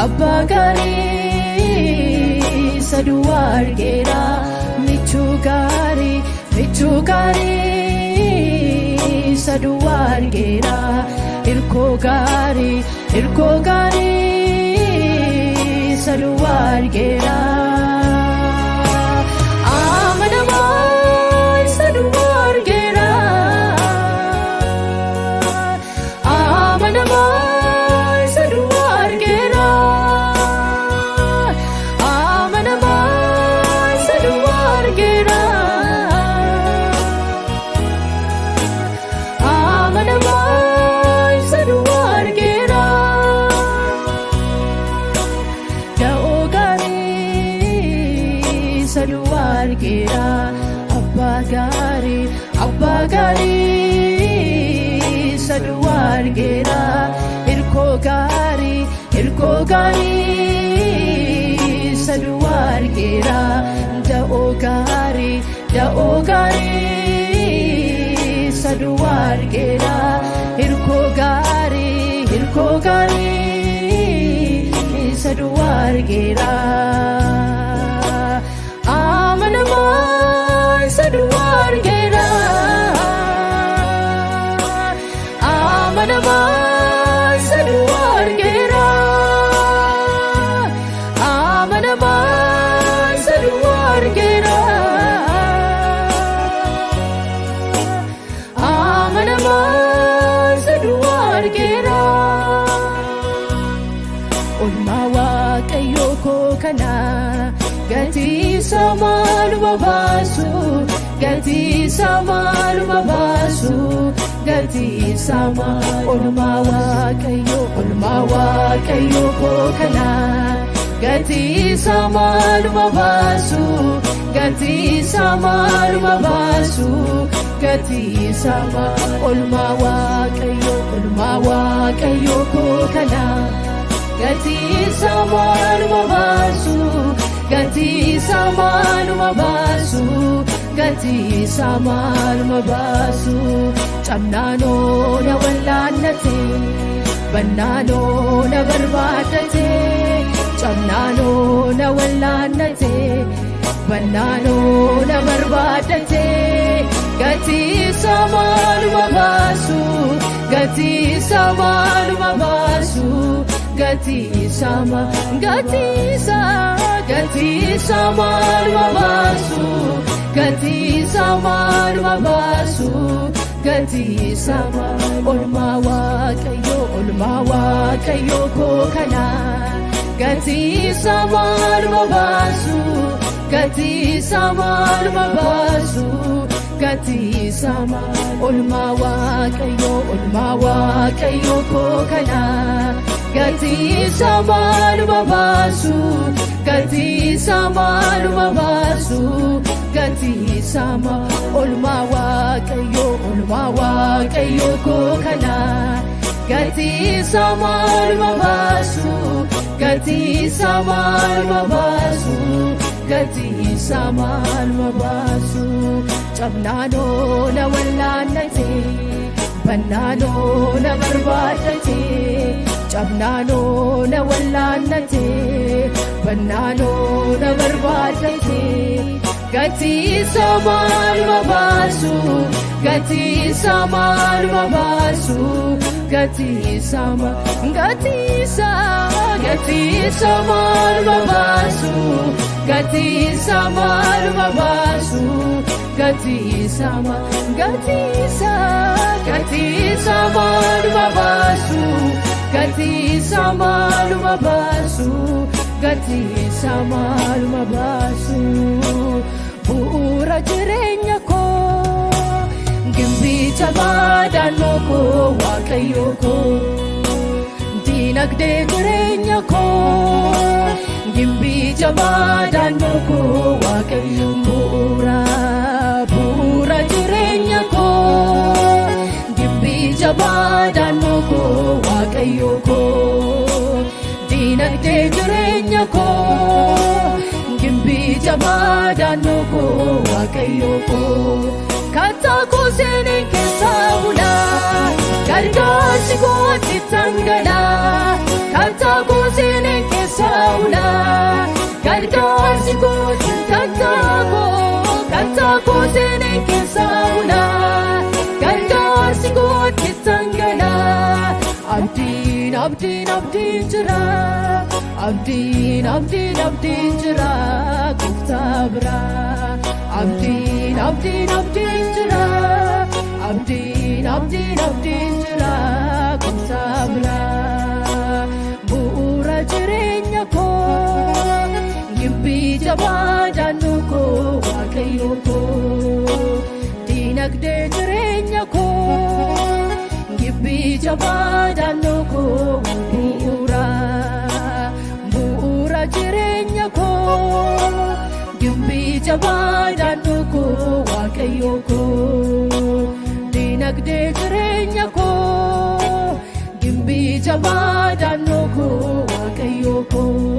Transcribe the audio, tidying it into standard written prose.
abbaa gaarii saduwaa argeera michuu gaarii saduwaa argeera hirkoo gaarii saduwaa argeera amanamaa saduwaa argeera amanamaa saduwaa argeera amanamaa saduwaa argeera amanamaa saduwaa argeera da'oo gaarii saduwaa argeera abbaa gaarii saduwaa argeera hirkoo gaarii saduwaa argeera da'oo gaarii saduwaa argeera hirkoo gaarii saduwaa argeera amanamaa saduwaa argeera amanamaa saduwaa argeera amanamaa saduwaa argeera amanamaa saduwaa argeera olmaa waaqayyoo koo kana gatiisa maaluma baasu gatiisa maaluma baasu gatiisa olmaa waaqayyoo koo kana gatiisa maaluma baasu gatiisa maaluma baasu gatiisa olmaa waaqayyoo koo kana gatiisa maaluma baasu gatiisa maaluma baasu gatiisa maaluma baasu camnaanoo na wallaannate bannaanoo na barbaadate camnaanoo na wallaannate bannaanoo na barbaadate gatiisa maaluma baasu gatiisa maaluma baasu gatiisa maaluma baasu gatiisa maaluma baasu gatiisa olmaa waaqayyoo koo kana gatiisa maaluma baasu gatiisa maaluma baasu gatiisa olmaa waaqayyoo koo kana gatiisa maaluma baasu gatiisa maaluma baasu gatiisa olmaa waaqayyoo koo kana gatiisa maaluma baasu gatiisa maaluma baasu gatiisa maaluma baasu camnaanoo na wallaannate bannaanoo na barbaadate camnaanoo na wallaannate bannaanoo na barbaadate gatiisa maaluma baasu gatiisa maaluma baasu gatiisa maaluma baasu gatiisa maaluma baasu gatiisa maaluma baasu gatiisa maaluma baasu gatiisa maaluma baasu bu'uura jireenya koo gimbii jabaa daannoo koo waaqayyoo koo diinagdee jireenya koo gimbii jabaa daannoo koo waaqayyoo bu'uura jireenya koo gimbii jabaa daannoo koo waaqayyoo koo diinagdee jireenya koo gimbii jabaa daannoo koo waaqayyoo koo kattaa koo seeneen keessaa bulaa gargaarsi koo itti tangalaa kattaa koo seeneen gooti kattaako seenee keessa bula gargaarsi gooti tangala abdiin jira abdiin jira gooftaa bira abdiin jira abdiin jira gooftaa bira bu'uura jireenya koo gibbii jabaa daanduu koo waaqayyo koo diinagdee jireenya koo gibbii jabaa daanduu koo bu'uura jireenya koo gibbii jabaa daanduu koo waaqayyo koo diinagdee jireenya koo gibbii jabaa daanduu koo waaqayyo koo.